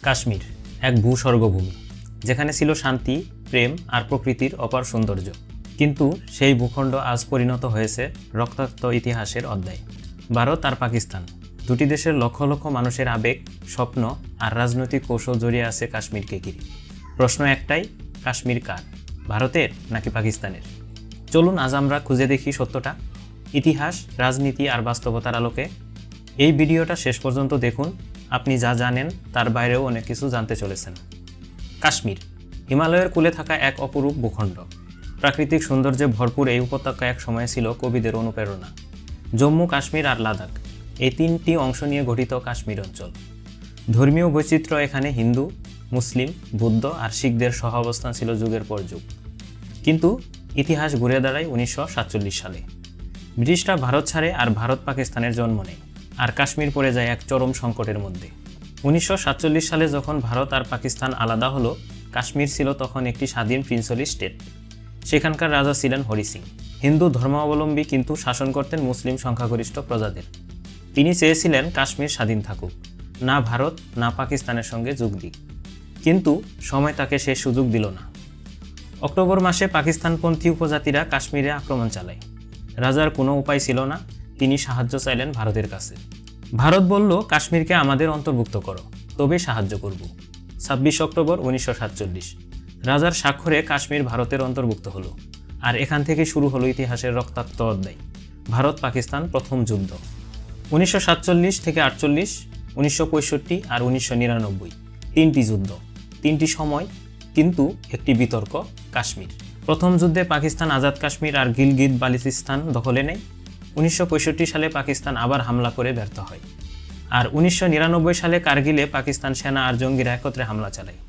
কাশ্মীর এক ভূস্বর্গভূমি, যেখানে ছিল শান্তি, প্রেম আর প্রকৃতির অপার সৌন্দর্য। কিন্তু সেই ভূখণ্ড আজ পরিণত হয়েছে রক্তাক্ত ইতিহাসের অধ্যায়। ভারত আর পাকিস্তান, দুটি দেশের লক্ষ লক্ষ মানুষের আবেগ, স্বপ্ন আর রাজনৈতিক কৌশল জড়িয়ে আছে কাশ্মীরকে ঘিরে। প্রশ্ন একটাই, কাশ্মীর কার, ভারতের নাকি পাকিস্তানের? চলুন আজ আমরা খুঁজে দেখি সত্যটা, ইতিহাস, রাজনীতি আর বাস্তবতার আলোকে। এই ভিডিওটা শেষ পর্যন্ত দেখুন, আপনি যা জানেন তার বাইরেও অনেক কিছু জানতে চলেছেন। কাশ্মীর হিমালয়ের কূলে থাকা এক অপরূপ ভূখণ্ড। প্রাকৃতিক সৌন্দর্যে ভরপুর এই উপত্যকা এক সময় ছিল কবিদের অনুপ্রেরণা। জম্মু, কাশ্মীর আর লাদাখ, এই তিনটি অংশ নিয়ে গঠিত কাশ্মীর অঞ্চল। ধর্মীয় বৈচিত্র্য এখানে হিন্দু, মুসলিম, বৌদ্ধ আর শিখদের সহ অবস্থান ছিল যুগের পর যুগ। কিন্তু ইতিহাস ঘুরে দাঁড়ায় 1947 সালে। ব্রিটিশরা ভারত ছাড়ে আর ভারত পাকিস্তানের জন্ম নেয়, আর কাশ্মীর পড়ে যায় এক চরম সংকটের মধ্যে। 1947 সালে যখন ভারত আর পাকিস্তান আলাদা হলো, কাশ্মীর ছিল তখন একটি স্বাধীন প্রিন্সলি স্টেট। সেখানকার রাজা ছিলেন হরি সিং, হিন্দু ধর্মাবলম্বী, কিন্তু শাসন করতেন মুসলিম সংখ্যাগরিষ্ঠ প্রজাদের। তিনি চেয়েছিলেন কাশ্মীর স্বাধীন থাকুক, না ভারত না পাকিস্তানের সঙ্গে যোগ দিক। কিন্তু সময় তাকে সে সুযোগ দিল না। অক্টোবর মাসে পাকিস্তানপন্থী উপজাতিরা কাশ্মীরে আক্রমণ চালায়। রাজার কোনো উপায় ছিল না, তিনি সাহায্য চাইলেন ভারতের কাছে। ভারত বলল, কাশ্মীরকে আমাদের অন্তর্ভুক্ত করো, তবে সাহায্য করব। 26 অক্টোবর 1947 রাজার স্বাক্ষরে কাশ্মীর ভারতের অন্তর্ভুক্ত হলো। আর এখান থেকে শুরু হলো ইতিহাসের রক্তাক্ত অধ্যায়, ভারত পাকিস্তান প্রথম যুদ্ধ। 1947 থেকে 48, 1965 আর 1999, তিনটি যুদ্ধ, তিনটি সময়, কিন্তু একটি বিতর্ক, কাশ্মীর। প্রথম যুদ্ধে পাকিস্তান আজাদ কাশ্মীর আর গিলগিত বালতিস্তান দখলে নেয়। 1965 সালে পাকিস্তান আবার হামলা করে ব্যর্থ হয়। আর 1999 সালে কার্গিলে পাকিস্তান সেনা আর জঙ্গিরা একত্রে হামলা চালায়।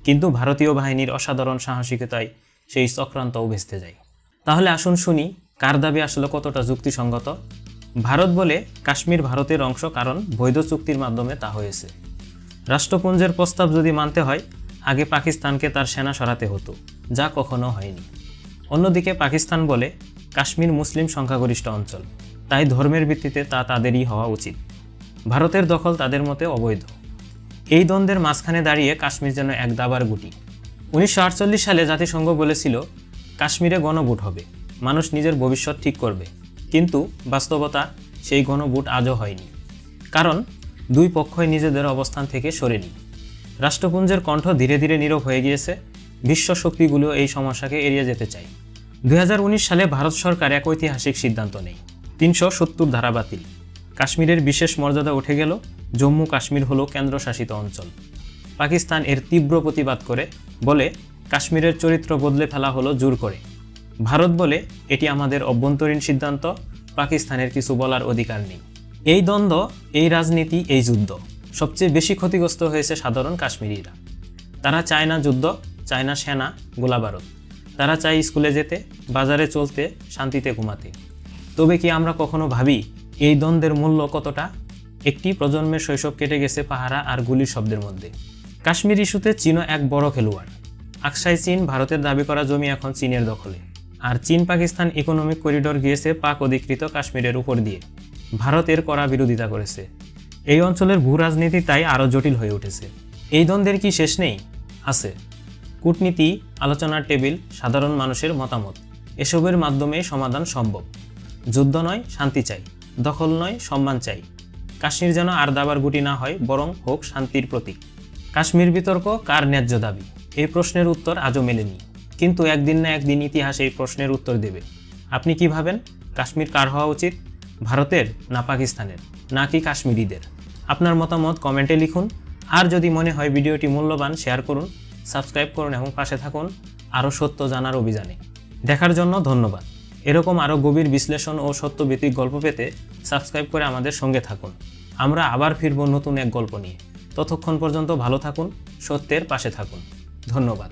কিন্তু ভারতীয় বাহিনীর অসাধারণ সাহসিকতায় সেই চক্রান্তও ভেস্তে যায়। তাহলে আসুন শুনি, কার দাবি আসলে কতটা যুক্তিসঙ্গত। ভারত বলে, কাশ্মীর ভারতের অংশ, কারণ বৈধ চুক্তির মাধ্যমে তা হয়েছে। রাষ্ট্রপুঞ্জের প্রস্তাব যদি মানতে হয়, আগে পাকিস্তানকে তার সেনা সরাতে হতো, যা কখনো হয়নি। অন্যদিকে পাকিস্তান বলে, কাশ্মীর মুসলিম সংখ্যাগরিষ্ঠ অঞ্চল, তাই ধর্মের ভিত্তিতে তা তাদেরই হওয়া উচিত। ভারতের দখল তাদের মতে অবৈধ। এই দ্বন্দ্বের মাঝখানে দাঁড়িয়ে কাশ্মীর যেন এক দাবার গুটি। 1948 সালে জাতিসংঘ বলেছিল, কাশ্মীরে গণভোট হবে, মানুষ নিজের ভবিষ্যৎ ঠিক করবে। কিন্তু বাস্তবতা, সেই গণভোট আজও হয়নি, কারণ দুই পক্ষই নিজেদের অবস্থান থেকে সরেনি। রাষ্ট্রপুঞ্জের কণ্ঠ ধীরে ধীরে নীরব হয়ে গিয়েছে। বিশ্ব শক্তিগুলো এই সমস্যাকে এড়িয়ে যেতে চায়। 2019 সালে ভারত সরকার এক ঐতিহাসিক সিদ্ধান্ত নেয়, 370 ধারা বাতিল। কাশ্মীরের বিশেষ মর্যাদা উঠে গেল, জম্মু কাশ্মীর হলো কেন্দ্রশাসিত অঞ্চল। পাকিস্তান এর তীব্র প্রতিবাদ করে, বলে কাশ্মীরের চরিত্র বদলে ফেলা হলো জোর করে। ভারত বলে, এটি আমাদের অভ্যন্তরীণ সিদ্ধান্ত, পাকিস্তানের কিছু বলার অধিকার নেই। এই দ্বন্দ্ব, এই রাজনীতি, এই যুদ্ধ, সবচেয়ে বেশি ক্ষতিগ্রস্ত হয়েছে সাধারণ কাশ্মীরিরা। তারা চায় না যুদ্ধ, চায় না সেনা, গোলাবারুদ। তারা চায় স্কুলে যেতে, বাজারে চলতে, শান্তিতে ঘুমাতে। তবে কি আমরা কখনো ভাবি, এই দ্বন্দ্বের মূল্য কতটা? একটি প্রজন্মের শৈশব কেটে গেছে পাহারা আর গুলির শব্দের মধ্যে। কাশ্মীর ইস্যুতে চীনও এক বড় খেলোয়াড়। আকসাই চীন, ভারতের দাবি করা জমি এখন চীনের দখলে। আর চীন পাকিস্তান ইকোনমিক করিডোর গিয়েছে পাক অধিকৃত কাশ্মীরের উপর দিয়ে। ভারতের কড়া বিরোধিতা করেছে। এই অঞ্চলের ভূ রাজনীতি তাই আরও জটিল হয়ে উঠেছে। এই দ্বন্দ্বের কি শেষ নেই? আছে। কূটনীতি, আলোচনার টেবিল, সাধারণ মানুষের মতামত, এসবের মাধ্যমে সমাধান সম্ভব। যুদ্ধ নয়, শান্তি চাই। দখল নয়, সম্মান চাই। কাশ্মীর যেন আর দাবার গুটি না হয়, বরং হোক শান্তির প্রতীক। কাশ্মীর বিতর্ক, কার ন্যায্য দাবি? এই প্রশ্নের উত্তর আজও মেলেনি। কিন্তু একদিন না একদিন ইতিহাস এই প্রশ্নের উত্তর দেবে। আপনি কি ভাবেন, কাশ্মীর কার হওয়া উচিত? ভারতের না পাকিস্তানের, নাকি কাশ্মীরিদের? আপনার মতামত কমেন্টে লিখুন। আর যদি মনে হয় ভিডিওটি মূল্যবান, শেয়ার করুন, সাবস্ক্রাইব করুন এবং পাশে থাকুন আরও সত্য জানার অভিযানে। দেখার জন্য ধন্যবাদ। এরকম আরও গভীর বিশ্লেষণ ও সত্যভিত্তিক গল্প পেতে সাবস্ক্রাইব করে আমাদের সঙ্গে থাকুন। আমরা আবার ফিরব নতুন এক গল্প নিয়ে। ততক্ষণ পর্যন্ত ভালো থাকুন, সত্যের পাশে থাকুন। ধন্যবাদ।